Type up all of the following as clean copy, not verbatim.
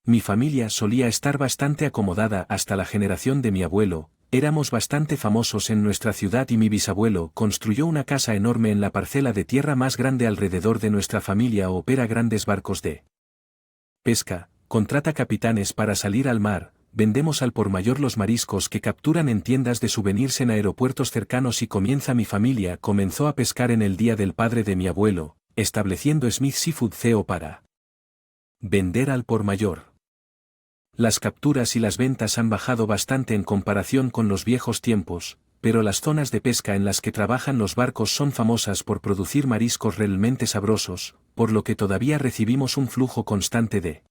Mi familia solía estar bastante acomodada hasta la generación de mi abuelo, éramos bastante famosos en nuestra ciudad y mi bisabuelo construyó una casa enorme en la parcela de tierra más grande alrededor de nuestra familia. Opera grandes barcos de pesca, contrata capitanes para salir al mar, vendemos al por mayor los mariscos que capturan en tiendas de souvenirs en aeropuertos cercanos y mi familia comenzó a pescar en el día del padre de mi abuelo, estableciendo Smith Seafood Co. para vender al por mayor. Las capturas y las ventas han bajado bastante en comparación con los viejos tiempos, pero las zonas de pesca en las que trabajan los barcos son famosas por producir mariscos realmente sabrosos, por lo que todavía recibimos un flujo constante de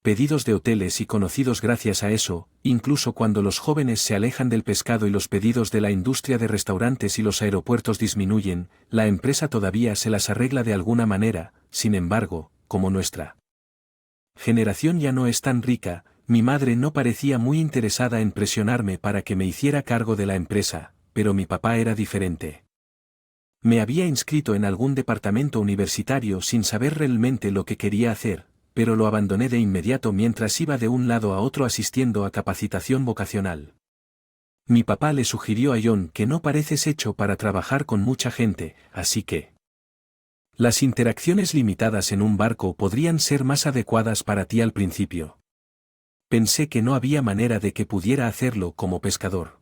pedidos de hoteles y conocidos gracias a eso, incluso cuando los jóvenes se alejan del pescado y los pedidos de la industria de restaurantes y los aeropuertos disminuyen, la empresa todavía se las arregla de alguna manera. Sin embargo, como nuestra generación ya no es tan rica, mi madre no parecía muy interesada en presionarme para que me hiciera cargo de la empresa, pero mi papá era diferente. Me había inscrito en algún departamento universitario sin saber realmente lo que quería hacer, pero lo abandoné de inmediato mientras iba de un lado a otro asistiendo a capacitación vocacional. Mi papá le sugirió a John que no pareces hecho para trabajar con mucha gente, así que las interacciones limitadas en un barco podrían ser más adecuadas para ti al principio. Pensé que no había manera de que pudiera hacerlo como pescador.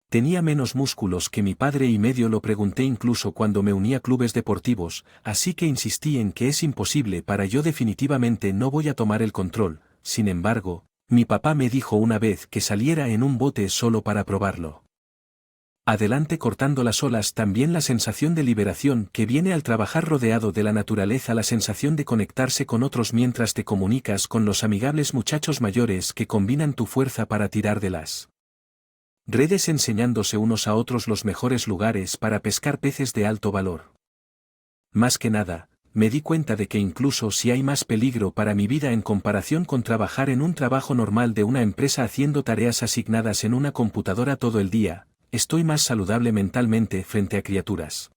Tenía menos músculos que mi padre y medio lo pregunté incluso cuando me uní a clubes deportivos, así que insistí en que es imposible para yo definitivamente no voy a tomar el control. Sin embargo, mi papá me dijo una vez que saliera en un bote solo para probarlo. Adelante cortando las olas, también la sensación de liberación que viene al trabajar rodeado de la naturaleza, la sensación de conectarse con otros mientras te comunicas con los amigables muchachos mayores que combinan tu fuerza para tirar de las redes enseñándose unos a otros los mejores lugares para pescar peces de alto valor. Más que nada, me di cuenta de que incluso si hay más peligro para mi vida en comparación con trabajar en un trabajo normal de una empresa haciendo tareas asignadas en una computadora todo el día, estoy más saludable mentalmente frente a criaturas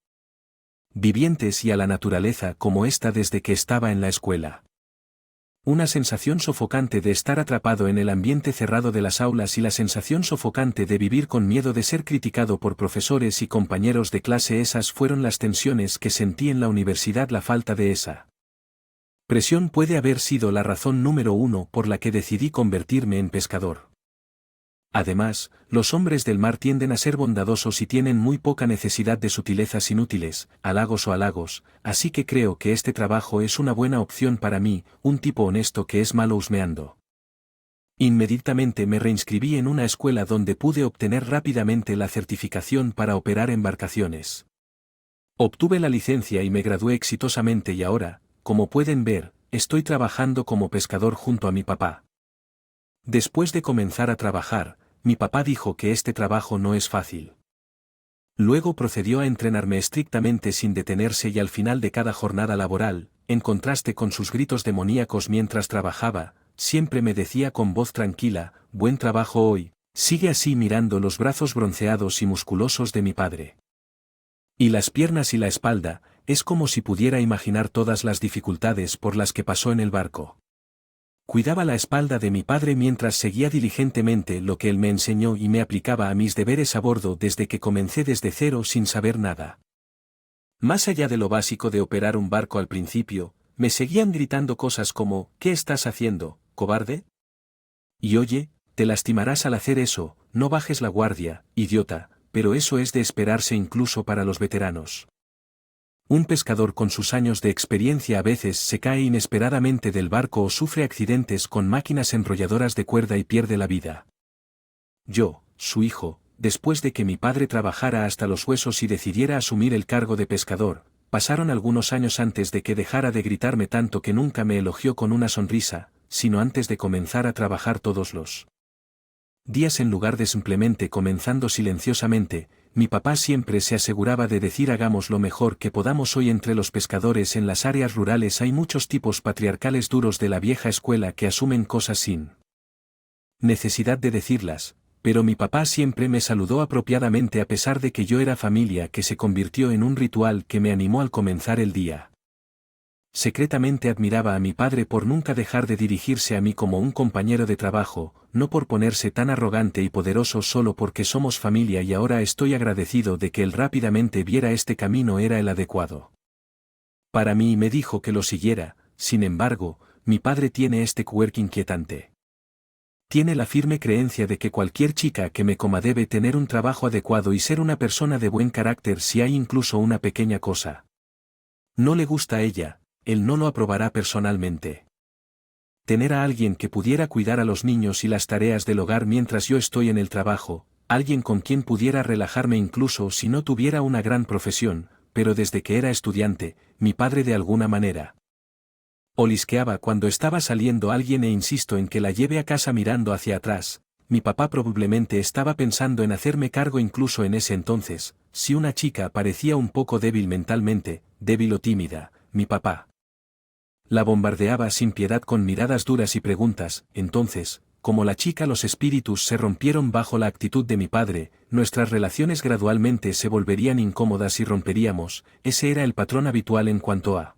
vivientes y a la naturaleza como esta desde que estaba en la escuela. Una sensación sofocante de estar atrapado en el ambiente cerrado de las aulas y la sensación sofocante de vivir con miedo de ser criticado por profesores y compañeros de clase, esas fueron las tensiones que sentí en la universidad. La falta de esa presión puede haber sido la razón número uno por la que decidí convertirme en pescador. Además, los hombres del mar tienden a ser bondadosos y tienen muy poca necesidad de sutilezas inútiles, halagos, así que creo que este trabajo es una buena opción para mí, un tipo honesto que es malo husmeando. Inmediatamente me reinscribí en una escuela donde pude obtener rápidamente la certificación para operar embarcaciones. Obtuve la licencia y me gradué exitosamente y ahora, como pueden ver, estoy trabajando como pescador junto a mi papá. Después de comenzar a trabajar, mi papá dijo que este trabajo no es fácil. Luego procedió a entrenarme estrictamente sin detenerse y al final de cada jornada laboral, en contraste con sus gritos demoníacos mientras trabajaba, siempre me decía con voz tranquila: buen trabajo hoy, sigue así, mirando los brazos bronceados y musculosos de mi padre. Y las piernas y la espalda, es como si pudiera imaginar todas las dificultades por las que pasó en el barco. Cuidaba la espalda de mi padre mientras seguía diligentemente lo que él me enseñó y me aplicaba a mis deberes a bordo desde que comencé desde cero sin saber nada. Más allá de lo básico de operar un barco al principio, me seguían gritando cosas como: ¿qué estás haciendo, cobarde? Y oye, te lastimarás al hacer eso, no bajes la guardia, idiota, pero eso es de esperarse incluso para los veteranos. Un pescador con sus años de experiencia a veces se cae inesperadamente del barco o sufre accidentes con máquinas enrolladoras de cuerda y pierde la vida. Yo, su hijo, después de que mi padre trabajara hasta los huesos y decidiera asumir el cargo de pescador, pasaron algunos años antes de que dejara de gritarme tanto que nunca me elogió con una sonrisa, sino antes de comenzar a trabajar todos los días en lugar de simplemente comenzando silenciosamente. Mi papá siempre se aseguraba de decir: hagamos lo mejor que podamos hoy. Entre los pescadores en las áreas rurales hay muchos tipos patriarcales duros de la vieja escuela que asumen cosas sin necesidad de decirlas, pero mi papá siempre me saludó apropiadamente a pesar de que yo era familia, que se convirtió en un ritual que me animó al comenzar el día. Secretamente admiraba a mi padre por nunca dejar de dirigirse a mí como un compañero de trabajo, no por ponerse tan arrogante y poderoso solo porque somos familia, y ahora estoy agradecido de que él rápidamente viera este camino era el adecuado. Para mí me dijo que lo siguiera. Sin embargo, mi padre tiene este quirk inquietante. Tiene la firme creencia de que cualquier chica que me coma debe tener un trabajo adecuado y ser una persona de buen carácter si hay incluso una pequeña cosa. No le gusta a ella, él no lo aprobará personalmente. Tener a alguien que pudiera cuidar a los niños y las tareas del hogar mientras yo estoy en el trabajo, alguien con quien pudiera relajarme incluso si no tuviera una gran profesión, pero desde que era estudiante, mi padre de alguna manera olisqueaba cuando estaba saliendo alguien, e insisto en que la lleve a casa mirando hacia atrás. Mi papá probablemente estaba pensando en hacerme cargo incluso en ese entonces. Si una chica parecía un poco débil mentalmente, débil o tímida, mi papá la bombardeaba sin piedad con miradas duras y preguntas. Entonces, como la chica, los espíritus se rompieron bajo la actitud de mi padre, nuestras relaciones gradualmente se volverían incómodas y romperíamos. Ese era el patrón habitual en cuanto a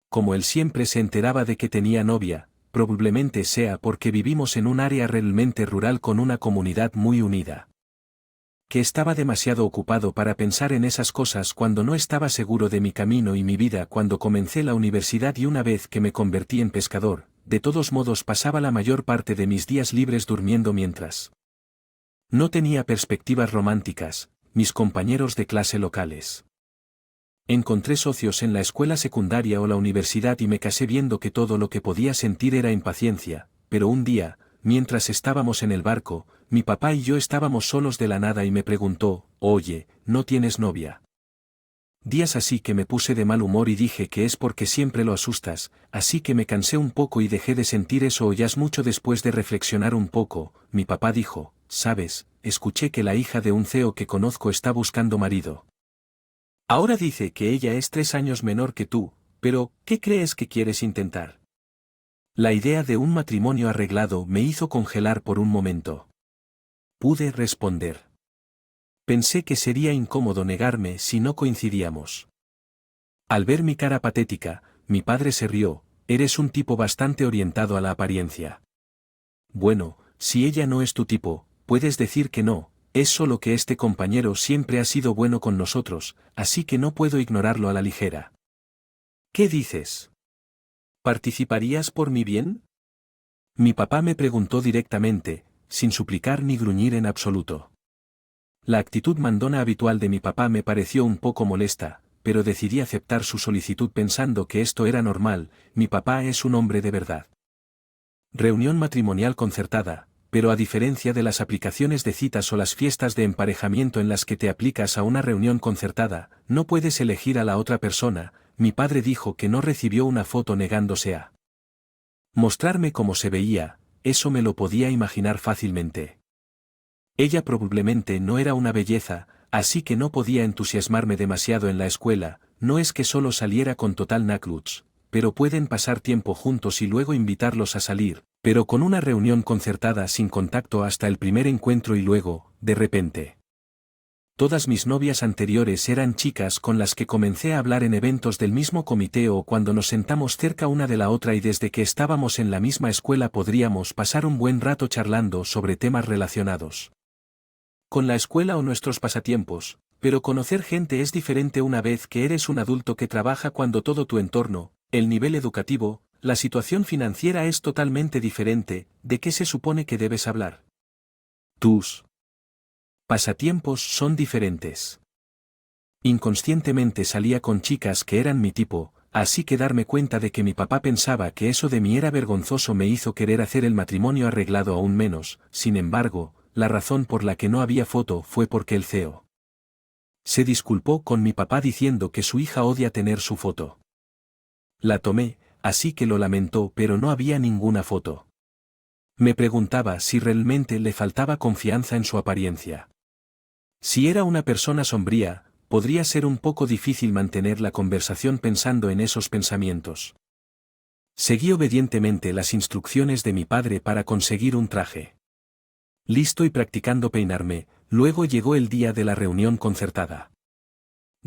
como él siempre se enteraba de que tenía novia, probablemente sea porque vivimos en un área realmente rural con una comunidad muy unida. Que estaba demasiado ocupado para pensar en esas cosas cuando no estaba seguro de mi camino y mi vida cuando comencé la universidad, y una vez que me convertí en pescador, de todos modos pasaba la mayor parte de mis días libres durmiendo mientras no tenía perspectivas románticas, mis compañeros de clase locales. Encontré socios en la escuela secundaria o la universidad y me casé viendo que todo lo que podía sentir era impaciencia, pero un día, mientras estábamos en el barco, mi papá y yo estábamos solos de la nada y me preguntó: «Oye, ¿no tienes novia?». Días así que me puse de mal humor y dije que es porque siempre lo asustas, así que me cansé un poco y dejé de sentir eso. Ya es mucho. Después de reflexionar un poco, mi papá dijo: «¿Sabes? Escuché que la hija de un CEO que conozco está buscando marido. Ahora dice que ella es 3 años menor que tú, pero ¿qué crees que quieres intentar?». La idea de un matrimonio arreglado me hizo congelar por un momento. Pude responder. Pensé que sería incómodo negarme si no coincidíamos. Al ver mi cara patética, mi padre se rió: «Eres un tipo bastante orientado a la apariencia. Bueno, si ella no es tu tipo, puedes decir que no. Es solo que este compañero siempre ha sido bueno con nosotros, así que no puedo ignorarlo a la ligera». «¿Qué dices? ¿Participarías por mi bien?». Mi papá me preguntó directamente, sin suplicar ni gruñir en absoluto. La actitud mandona habitual de mi papá me pareció un poco molesta, pero decidí aceptar su solicitud pensando que esto era normal. Mi papá es un hombre de verdad. Reunión matrimonial concertada. Pero a diferencia de las aplicaciones de citas o las fiestas de emparejamiento en las que te aplicas a una reunión concertada, no puedes elegir a la otra persona. Mi padre dijo que no recibió una foto negándose a mostrarme cómo se veía. Eso me lo podía imaginar fácilmente. Ella probablemente no era una belleza, así que no podía entusiasmarme demasiado en la escuela. No es que solo saliera con Total Nakluts, pero pueden pasar tiempo juntos y luego invitarlos a salir. Pero con una reunión concertada sin contacto hasta el primer encuentro y luego, de repente. Todas mis novias anteriores eran chicas con las que comencé a hablar en eventos del mismo comité o cuando nos sentamos cerca una de la otra, y desde que estábamos en la misma escuela podríamos pasar un buen rato charlando sobre temas relacionados con la escuela o nuestros pasatiempos. Pero conocer gente es diferente una vez que eres un adulto que trabaja, cuando todo tu entorno, el nivel educativo, la situación financiera es totalmente diferente. ¿De qué se supone que debes hablar? Tus pasatiempos son diferentes. Inconscientemente salía con chicas que eran mi tipo, así que darme cuenta de que mi papá pensaba que eso de mí era vergonzoso me hizo querer hacer el matrimonio arreglado aún menos. Sin embargo, la razón por la que no había foto fue porque el CEO se disculpó con mi papá diciendo que su hija odia tener su foto. La tomé, así que lo lamentó, pero no había ninguna foto. Me preguntaba si realmente le faltaba confianza en su apariencia. Si era una persona sombría, podría ser un poco difícil mantener la conversación pensando en esos pensamientos. Seguí obedientemente las instrucciones de mi padre para conseguir un traje listo y practicando peinarme. Luego llegó el día de la reunión concertada.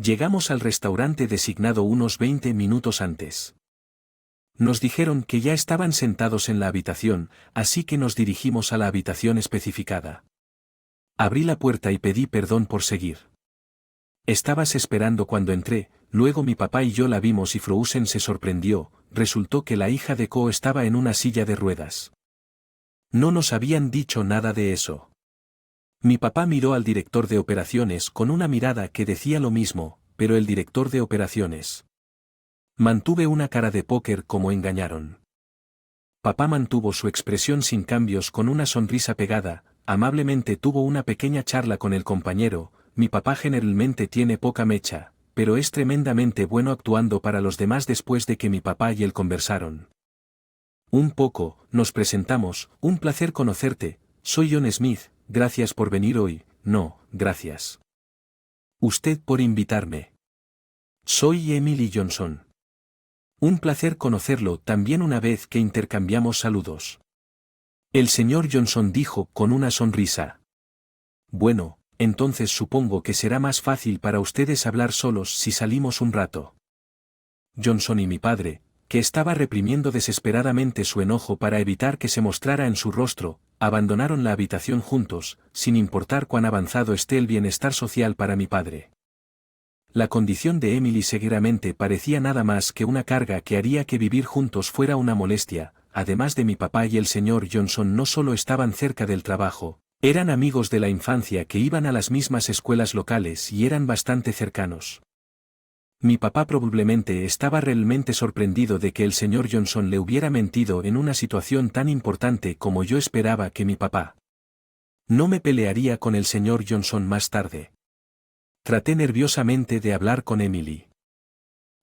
Llegamos al restaurante designado unos 20 minutos antes. Nos dijeron que ya estaban sentados en la habitación, así que nos dirigimos a la habitación especificada. Abrí la puerta y pedí perdón por seguir. Estabas esperando cuando entré, luego mi papá y yo la vimos y Frozen se sorprendió, resultó que la hija de Ko estaba en una silla de ruedas. No nos habían dicho nada de eso. Mi papá miró al director de operaciones con una mirada que decía lo mismo, pero el director de operaciones. Mantuve una cara de póker como engañaron. Papá mantuvo su expresión sin cambios con una sonrisa pegada, amablemente tuvo una pequeña charla con el compañero. Mi papá generalmente tiene poca mecha, pero es tremendamente bueno actuando para los demás. Después de que mi papá y él conversaron un poco, nos presentamos. Un placer conocerte, soy John Smith, gracias por venir hoy. No, gracias. Usted por invitarme. Soy Emily Johnson. Un placer conocerlo. También una vez que intercambiamos saludos. El señor Johnson dijo con una sonrisa. Bueno, entonces supongo que será más fácil para ustedes hablar solos si salimos un rato. Johnson y mi padre, que estaba reprimiendo desesperadamente su enojo para evitar que se mostrara en su rostro, abandonaron la habitación juntos, sin importar cuán avanzado esté el bienestar social para mi padre. La condición de Emily seguramente parecía nada más que una carga que haría que vivir juntos fuera una molestia. Además de mi papá y el señor Johnson no solo estaban cerca del trabajo, eran amigos de la infancia que iban a las mismas escuelas locales y eran bastante cercanos. Mi papá probablemente estaba realmente sorprendido de que el señor Johnson le hubiera mentido en una situación tan importante como yo esperaba que mi papá. No me pelearía con el señor Johnson más tarde. Traté nerviosamente de hablar con Emily.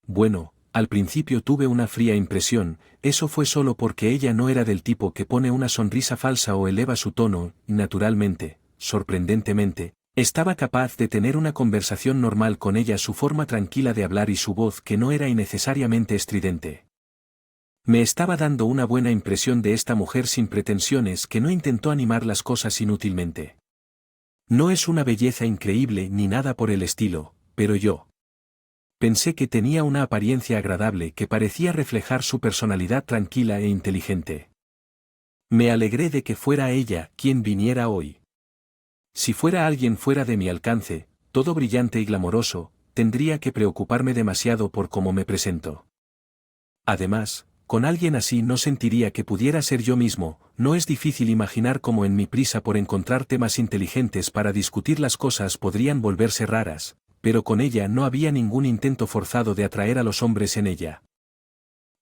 Bueno, al principio tuve una fría impresión, eso fue solo porque ella no era del tipo que pone una sonrisa falsa o eleva su tono, y naturalmente, sorprendentemente, estaba capaz de tener una conversación normal con ella, su forma tranquila de hablar y su voz que no era innecesariamente estridente. Me estaba dando una buena impresión de esta mujer sin pretensiones que no intentó animar las cosas inútilmente. No es una belleza increíble ni nada por el estilo, pero yo pensé que tenía una apariencia agradable que parecía reflejar su personalidad tranquila e inteligente. Me alegré de que fuera ella quien viniera hoy. Si fuera alguien fuera de mi alcance, todo brillante y glamoroso, tendría que preocuparme demasiado por cómo me presento. Además, con alguien así no sentiría que pudiera ser yo mismo. No es difícil imaginar cómo en mi prisa por encontrar temas inteligentes para discutir las cosas podrían volverse raras, pero con ella no había ningún intento forzado de atraer a los hombres en ella.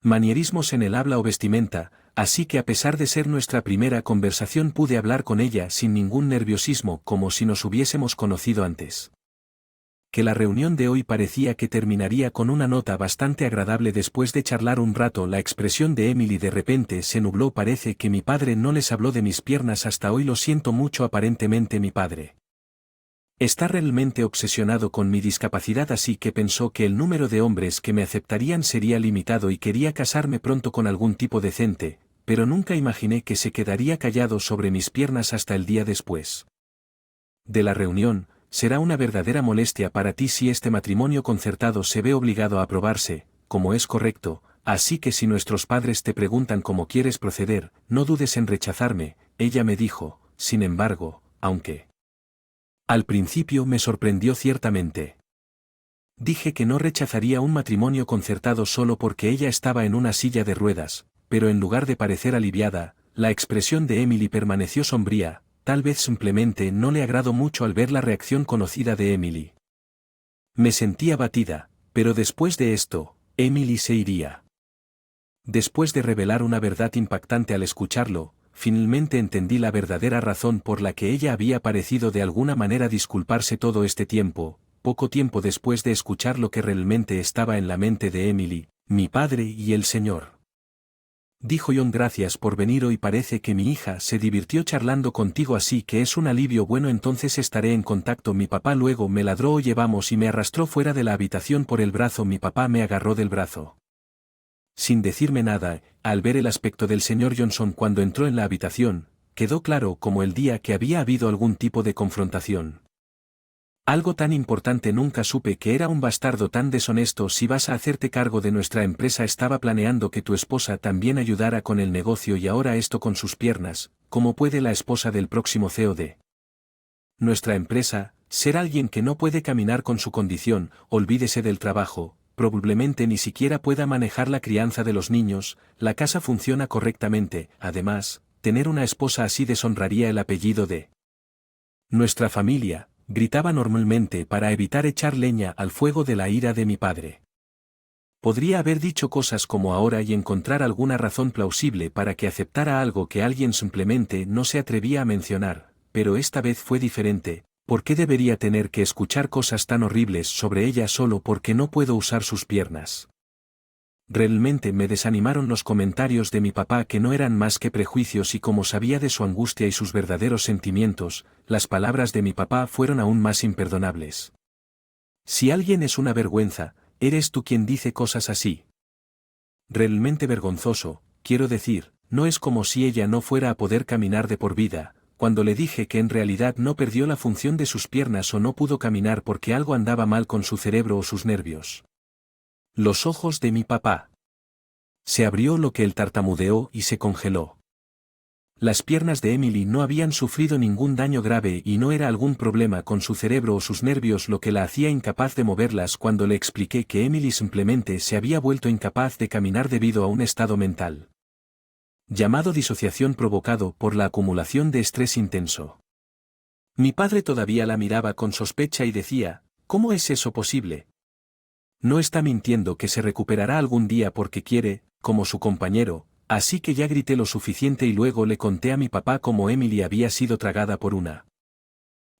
Manierismos en el habla o vestimenta, así que a pesar de ser nuestra primera conversación pude hablar con ella sin ningún nerviosismo como si nos hubiésemos conocido antes. Que la reunión de hoy parecía que terminaría con una nota bastante agradable después de charlar un rato. La expresión de Emily de repente se nubló. Parece que mi padre no les habló de mis piernas hasta hoy. Lo siento mucho. Aparentemente mi padre está realmente obsesionado con mi discapacidad, así que pensó que el número de hombres que me aceptarían sería limitado y quería casarme pronto con algún tipo decente, pero nunca imaginé que se quedaría callado sobre mis piernas hasta el día después de la reunión. Será una verdadera molestia para ti si este matrimonio concertado se ve obligado a aprobarse, como es correcto, así que si nuestros padres te preguntan cómo quieres proceder, no dudes en rechazarme. Ella me dijo, sin embargo, aunque al principio me sorprendió ciertamente. Dije que no rechazaría un matrimonio concertado solo porque ella estaba en una silla de ruedas, pero en lugar de parecer aliviada, la expresión de Emily permaneció sombría. Tal vez simplemente no le agradó mucho al ver la reacción conocida de Emily. Me sentí abatida, pero después de esto, Emily se iría. Después de revelar una verdad impactante al escucharlo, finalmente entendí la verdadera razón por la que ella había parecido de alguna manera disculparse todo este tiempo. Poco tiempo después de escuchar lo que realmente estaba en la mente de Emily, mi padre y el señor. Dijo John, gracias por venir hoy. Parece que mi hija se divirtió charlando contigo, así que es un alivio. Bueno, entonces estaré en contacto. Mi papá luego me ladró oye vamos y me arrastró fuera de la habitación por el brazo. Mi papá me agarró del brazo. Sin decirme nada, al ver el aspecto del señor Johnson cuando entró en la habitación, quedó claro como el día que había habido algún tipo de confrontación. Algo tan importante nunca supe que era un bastardo tan deshonesto. Si vas a hacerte cargo de nuestra empresa, estaba planeando que tu esposa también ayudara con el negocio y ahora esto con sus piernas. ¿Cómo puede la esposa del próximo CEO de nuestra empresa ser alguien que no puede caminar con su condición? Olvídese del trabajo, probablemente ni siquiera pueda manejar la crianza de los niños, la casa funciona correctamente. Además, tener una esposa así deshonraría el apellido de nuestra familia. Gritaba normalmente para evitar echar leña al fuego de la ira de mi padre. Podría haber dicho cosas como ahora y encontrar alguna razón plausible para que aceptara algo que alguien simplemente no se atrevía a mencionar, pero esta vez fue diferente. ¿Por qué debería tener que escuchar cosas tan horribles sobre ella solo porque no puedo usar sus piernas? Realmente me desanimaron los comentarios de mi papá, que no eran más que prejuicios, y como sabía de su angustia y sus verdaderos sentimientos, las palabras de mi papá fueron aún más imperdonables. Si alguien es una vergüenza, eres tú quien dice cosas así. Realmente vergonzoso, quiero decir, no es como si ella no fuera a poder caminar de por vida. Cuando le dije que en realidad no perdió la función de sus piernas o no pudo caminar porque algo andaba mal con su cerebro o sus nervios. Los ojos de mi papá se abrió lo que él tartamudeó y se congeló. Las piernas de Emily no habían sufrido ningún daño grave y no era algún problema con su cerebro o sus nervios lo que la hacía incapaz de moverlas. Cuando le expliqué que Emily simplemente se había vuelto incapaz de caminar debido a un estado mental llamado disociación provocado por la acumulación de estrés intenso. Mi padre todavía la miraba con sospecha y decía, ¿cómo es eso posible? No está mintiendo que se recuperará algún día porque quiere, como su compañero. Así que ya grité lo suficiente y luego le conté a mi papá cómo Emily había sido tragada por una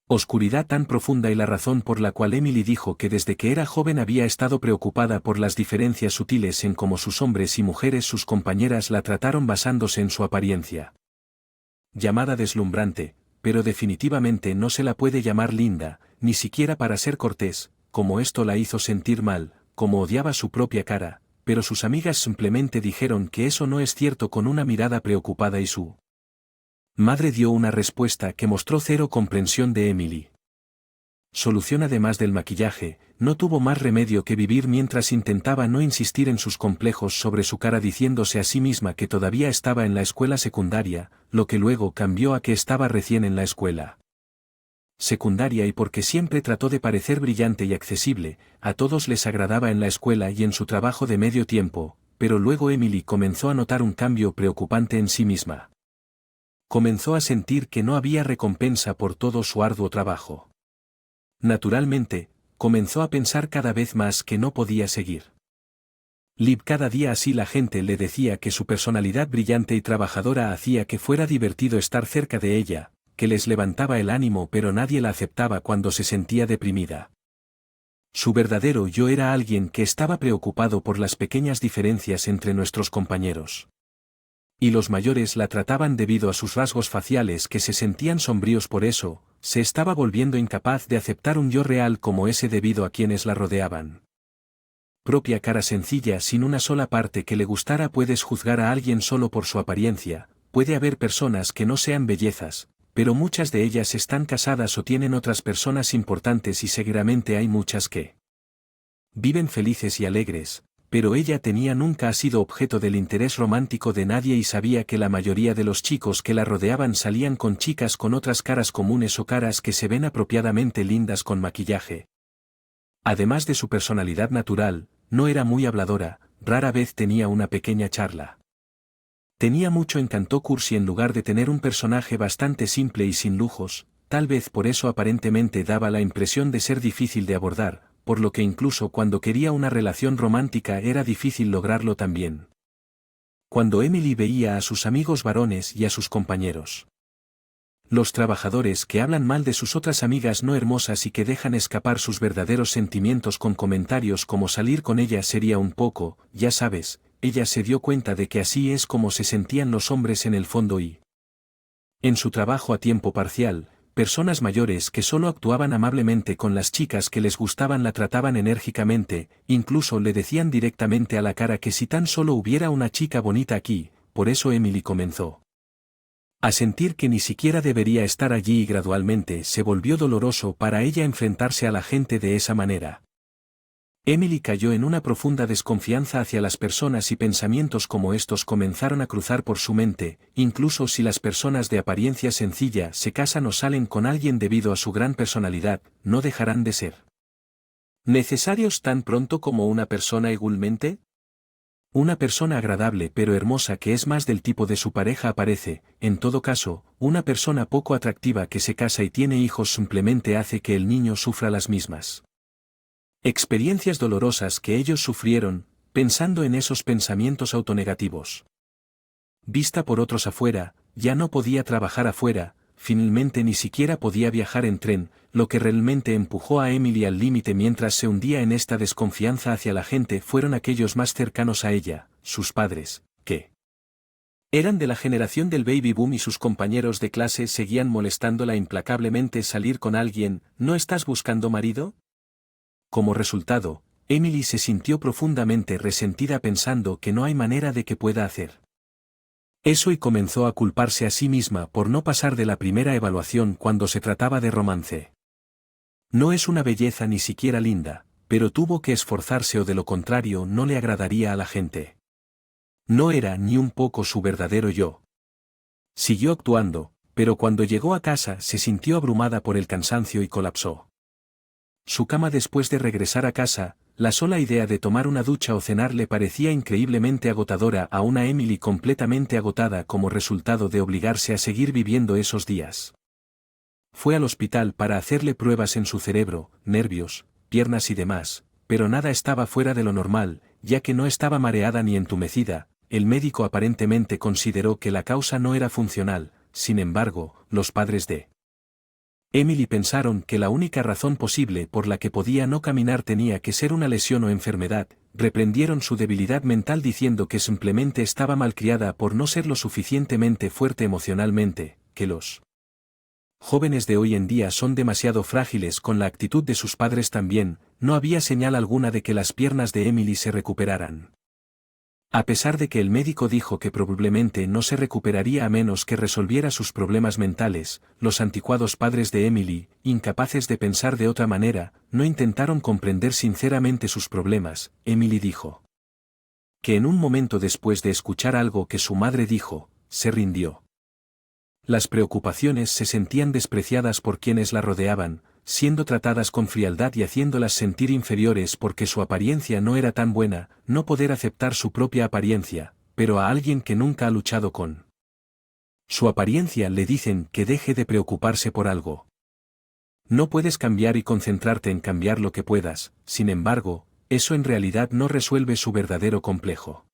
oscuridad tan profunda y la razón por la cual Emily dijo que desde que era joven había estado preocupada por las diferencias sutiles en cómo sus hombres y mujeres, sus compañeras, la trataron basándose en su apariencia. Llamada deslumbrante, pero definitivamente no se la puede llamar linda, ni siquiera para ser cortés, como esto la hizo sentir mal, como odiaba su propia cara, pero sus amigas simplemente dijeron que eso no es cierto con una mirada preocupada y su madre dio una respuesta que mostró cero comprensión de Emily. Solución: además del maquillaje, no tuvo más remedio que vivir mientras intentaba no insistir en sus complejos sobre su cara, diciéndose a sí misma que todavía estaba en la escuela secundaria, lo que luego cambió a que estaba recién en la escuela secundaria, y porque siempre trató de parecer brillante y accesible, a todos les agradaba en la escuela y en su trabajo de medio tiempo, pero luego Emily comenzó a notar un cambio preocupante en sí misma. Comenzó a sentir que no había recompensa por todo su arduo trabajo. Naturalmente, comenzó a pensar cada vez más que no podía seguir. Cada día así la gente le decía que su personalidad brillante y trabajadora hacía que fuera divertido estar cerca de ella, que les levantaba el ánimo, pero nadie la aceptaba cuando se sentía deprimida. Su verdadero yo era alguien que estaba preocupado por las pequeñas diferencias entre nuestros compañeros. Y los mayores la trataban debido a sus rasgos faciales que se sentían sombríos. Por eso, se estaba volviendo incapaz de aceptar un yo real como ese debido a quienes la rodeaban. Propia cara sencilla sin una sola parte que le gustara. Puedes juzgar a alguien solo por su apariencia. Puede haber personas que no sean bellezas, pero muchas de ellas están casadas o tienen otras personas importantes, y seguramente hay muchas que viven felices y alegres, pero ella nunca ha sido objeto del interés romántico de nadie y sabía que la mayoría de los chicos que la rodeaban salían con chicas con otras caras comunes o caras que se ven apropiadamente lindas con maquillaje. Además de su personalidad natural, no era muy habladora, rara vez tenía una pequeña charla. Tenía mucho encanto cursi en lugar de tener un personaje bastante simple y sin lujos, tal vez por eso aparentemente daba la impresión de ser difícil de abordar, por lo que incluso cuando quería una relación romántica era difícil lograrlo también. Cuando Emily veía a sus amigos varones y a sus compañeros, los trabajadores, que hablan mal de sus otras amigas no hermosas y que dejan escapar sus verdaderos sentimientos con comentarios como salir con ella sería un poco, ya sabes, ella se dio cuenta de que así es como se sentían los hombres en el fondo. Y en su trabajo a tiempo parcial, personas mayores que solo actuaban amablemente con las chicas que les gustaban la trataban enérgicamente, incluso le decían directamente a la cara que si tan solo hubiera una chica bonita aquí. Por eso Emily comenzó A sentir que ni siquiera debería estar allí y gradualmente se volvió doloroso para ella enfrentarse a la gente de esa manera. Emily cayó en una profunda desconfianza hacia las personas y pensamientos como estos comenzaron a cruzar por su mente, incluso si las personas de apariencia sencilla se casan o salen con alguien debido a su gran personalidad, no dejarán de ser necesarios tan pronto como una persona igualmente. Una persona agradable pero hermosa que es más del tipo de su pareja aparece, en todo caso, una persona poco atractiva que se casa y tiene hijos simplemente hace que el niño sufra las mismas experiencias dolorosas que ellos sufrieron, pensando en esos pensamientos autonegativos. Vista por otros afuera, ya no podía trabajar afuera, finalmente ni siquiera podía viajar en tren, lo que realmente empujó a Emily al límite mientras se hundía en esta desconfianza hacia la gente fueron aquellos más cercanos a ella, sus padres, que eran de la generación del baby boom y sus compañeros de clase seguían molestándola implacablemente salir con alguien, ¿no estás buscando marido? Como resultado, Emily se sintió profundamente resentida pensando que no hay manera de que pueda hacer eso y comenzó a culparse a sí misma por no pasar de la primera evaluación cuando se trataba de romance. No es una belleza ni siquiera linda, pero tuvo que esforzarse o de lo contrario no le agradaría a la gente. No era ni un poco su verdadero yo. Siguió actuando, pero cuando llegó a casa se sintió abrumada por el cansancio y colapsó. Su cama después de regresar a casa, la sola idea de tomar una ducha o cenar le parecía increíblemente agotadora a una Emily completamente agotada como resultado de obligarse a seguir viviendo esos días. Fue al hospital para hacerle pruebas en su cerebro, nervios, piernas y demás, pero nada estaba fuera de lo normal, ya que no estaba mareada ni entumecida. El médico aparentemente consideró que la causa no era funcional, sin embargo, los padres de Emily pensaron que la única razón posible por la que podía no caminar tenía que ser una lesión o enfermedad, reprendieron su debilidad mental diciendo que simplemente estaba malcriada por no ser lo suficientemente fuerte emocionalmente, que los jóvenes de hoy en día son demasiado frágiles con la actitud de sus padres también, no había señal alguna de que las piernas de Emily se recuperaran. A pesar de que el médico dijo que probablemente no se recuperaría a menos que resolviera sus problemas mentales, los anticuados padres de Emily, incapaces de pensar de otra manera, no intentaron comprender sinceramente sus problemas. Emily dijo que en un momento después de escuchar algo que su madre dijo, se rindió. Las preocupaciones se sentían despreciadas por quienes la rodeaban, siendo tratadas con frialdad y haciéndolas sentir inferiores porque su apariencia no era tan buena, no poder aceptar su propia apariencia, pero a alguien que nunca ha luchado con su apariencia le dicen que deje de preocuparse por algo. No puedes cambiar y concentrarte en cambiar lo que puedas, sin embargo, eso en realidad no resuelve su verdadero complejo.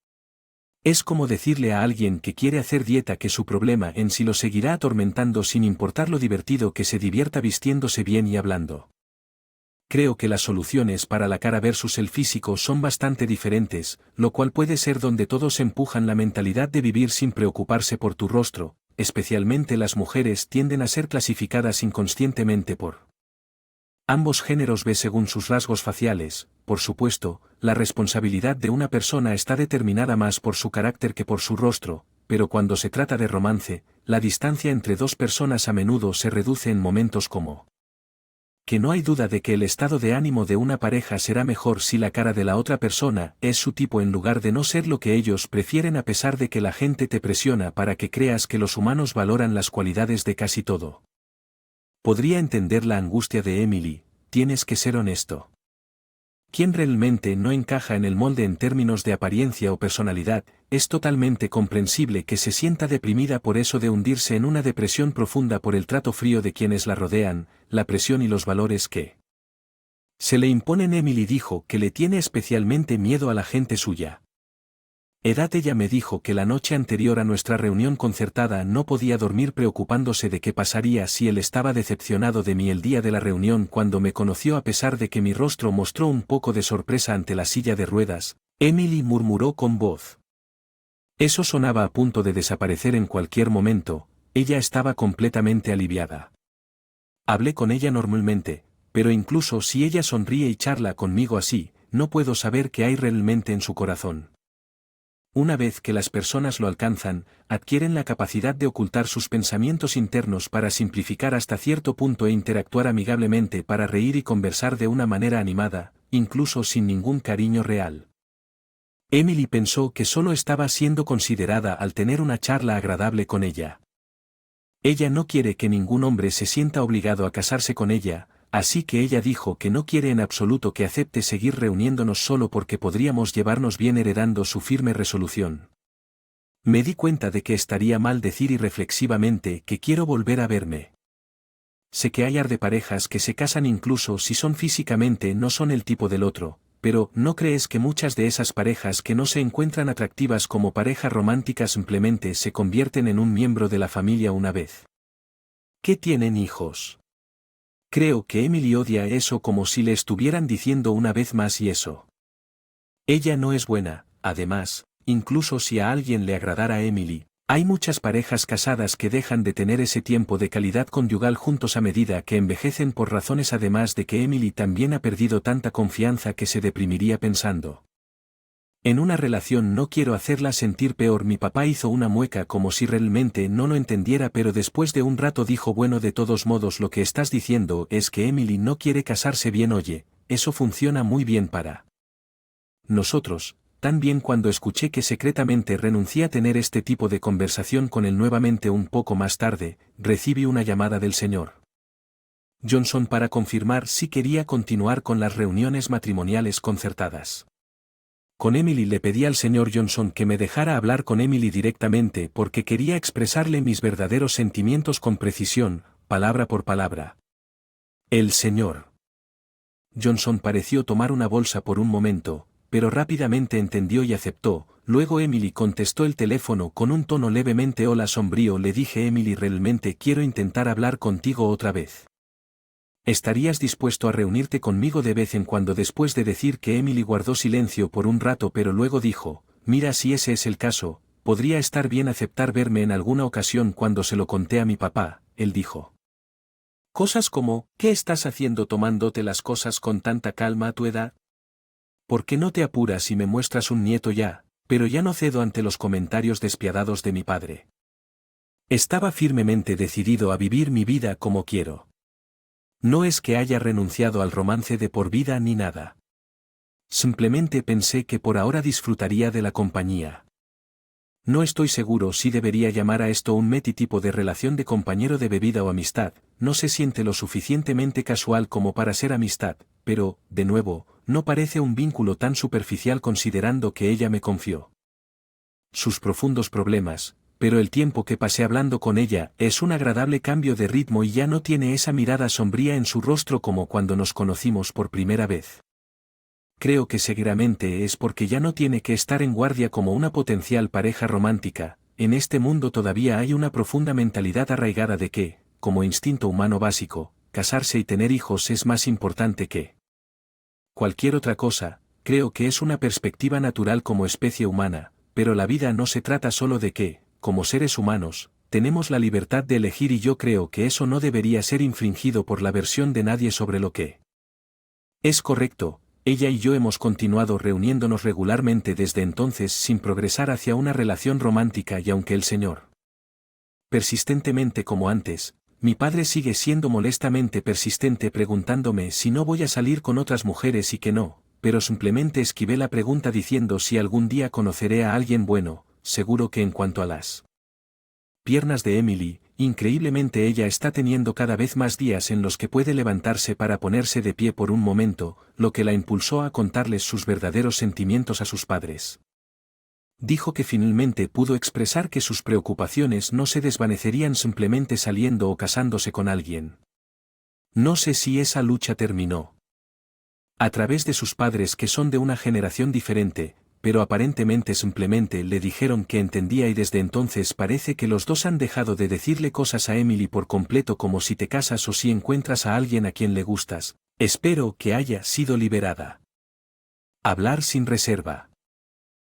Es como decirle a alguien que quiere hacer dieta que su problema en sí lo seguirá atormentando sin importar lo divertido que se divierta vistiéndose bien y hablando. Creo que las soluciones para la cara versus el físico son bastante diferentes, lo cual puede ser donde todos empujan la mentalidad de vivir sin preocuparse por tu rostro, especialmente las mujeres tienden a ser clasificadas inconscientemente por ambos géneros ve según sus rasgos faciales. Por supuesto, la responsabilidad de una persona está determinada más por su carácter que por su rostro, pero cuando se trata de romance, la distancia entre dos personas a menudo se reduce en momentos como que no hay duda de que el estado de ánimo de una pareja será mejor si la cara de la otra persona es su tipo en lugar de no ser lo que ellos prefieren a pesar de que la gente te presiona para que creas que los humanos valoran las cualidades de casi todo. Podría entender la angustia de Emily, tienes que ser honesto. Quien realmente no encaja en el molde en términos de apariencia o personalidad, es totalmente comprensible que se sienta deprimida por eso de hundirse en una depresión profunda por el trato frío de quienes la rodean, la presión y los valores que se le imponen. Emily dijo que le tiene especialmente miedo a la gente suya. Ella me dijo que la noche anterior a nuestra reunión concertada no podía dormir preocupándose de qué pasaría si él estaba decepcionado de mí el día de la reunión cuando me conoció a pesar de que mi rostro mostró un poco de sorpresa ante la silla de ruedas. Emily murmuró con voz. Eso sonaba a punto de desaparecer en cualquier momento, ella estaba completamente aliviada. Hablé con ella normalmente, pero incluso si ella sonríe y charla conmigo así, no puedo saber qué hay realmente en su corazón. Una vez que las personas lo alcanzan, adquieren la capacidad de ocultar sus pensamientos internos para simplificar hasta cierto punto e interactuar amigablemente para reír y conversar de una manera animada, incluso sin ningún cariño real. Emily pensó que solo estaba siendo considerada al tener una charla agradable con ella. Ella no quiere que ningún hombre se sienta obligado a casarse con ella, así que ella dijo que no quiere en absoluto que acepte seguir reuniéndonos solo porque podríamos llevarnos bien heredando su firme resolución. Me di cuenta de que estaría mal decir irreflexivamente que quiero volver a verme. Sé que hay de parejas que se casan incluso si son físicamente no son el tipo del otro, pero ¿no crees que muchas de esas parejas que no se encuentran atractivas como pareja romántica simplemente se convierten en un miembro de la familia una vez que tienen hijos? Creo que Emily odia eso como si le estuvieran diciendo una vez más y eso. Ella no es buena, además, incluso si a alguien le agradara a Emily, hay muchas parejas casadas que dejan de tener ese tiempo de calidad conyugal juntos a medida que envejecen por razones además de que Emily también ha perdido tanta confianza que se deprimiría pensando en una relación. No quiero hacerla sentir peor. Mi papá hizo una mueca como si realmente no lo entendiera, pero después de un rato dijo: bueno, de todos modos lo que estás diciendo es que Emily no quiere casarse. Bien, oye, eso funciona muy bien para nosotros. También cuando escuché que secretamente renuncié a tener este tipo de conversación con él nuevamente un poco más tarde, recibí una llamada del señor Johnson para confirmar si quería continuar con las reuniones matrimoniales concertadas con Emily. Le pedí al señor Johnson que me dejara hablar con Emily directamente porque quería expresarle mis verdaderos sentimientos con precisión, palabra por palabra. El señor Johnson pareció tomar una bolsa por un momento, pero rápidamente entendió y aceptó. Luego Emily contestó el teléfono con un tono levemente hola sombrío. Le dije: Emily, realmente quiero intentar hablar contigo otra vez. ¿Estarías dispuesto a reunirte conmigo de vez en cuando? Después de decir que Emily guardó silencio por un rato, pero luego dijo: mira, si ese es el caso, podría estar bien aceptar verme en alguna ocasión. Cuando se lo conté a mi papá, él dijo cosas como: ¿qué estás haciendo tomándote las cosas con tanta calma a tu edad? ¿Por qué no te apuras y me muestras un nieto ya? Pero ya no cedo ante los comentarios despiadados de mi padre. Estaba firmemente decidido a vivir mi vida como quiero. No es que haya renunciado al romance de por vida ni nada. Simplemente pensé que por ahora disfrutaría de la compañía. No estoy seguro si debería llamar a esto un tipo de relación de compañero de bebida o amistad. No se siente lo suficientemente casual como para ser amistad, pero, de nuevo, no parece un vínculo tan superficial considerando que ella me confió sus profundos problemas, pero el tiempo que pasé hablando con ella es un agradable cambio de ritmo y ya no tiene esa mirada sombría en su rostro como cuando nos conocimos por primera vez. Creo que seguramente es porque ya no tiene que estar en guardia como una potencial pareja romántica. En este mundo todavía hay una profunda mentalidad arraigada de que, como instinto humano básico, casarse y tener hijos es más importante que cualquier otra cosa. Creo que es una perspectiva natural como especie humana, pero la vida no se trata solo de que, como seres humanos, tenemos la libertad de elegir, y yo creo que eso no debería ser infringido por la versión de nadie sobre lo que es correcto. Ella y yo hemos continuado reuniéndonos regularmente desde entonces sin progresar hacia una relación romántica, y aunque el señor persistentemente como antes, mi padre sigue siendo molestamente persistente preguntándome si no voy a salir con otras mujeres y que no, pero simplemente esquivé la pregunta diciendo si algún día conoceré a alguien bueno. Seguro que en cuanto a las piernas de Emily, increíblemente ella está teniendo cada vez más días en los que puede levantarse para ponerse de pie por un momento, lo que la impulsó a contarles sus verdaderos sentimientos a sus padres. Dijo que finalmente pudo expresar que sus preocupaciones no se desvanecerían simplemente saliendo o casándose con alguien. No sé si esa lucha terminó a través de sus padres, que son de una generación diferente, pero aparentemente simplemente le dijeron que entendía, y desde entonces parece que los dos han dejado de decirle cosas a Emily por completo, como si te casas o si encuentras a alguien a quien le gustas. Espero que haya sido liberada. Hablar sin reserva.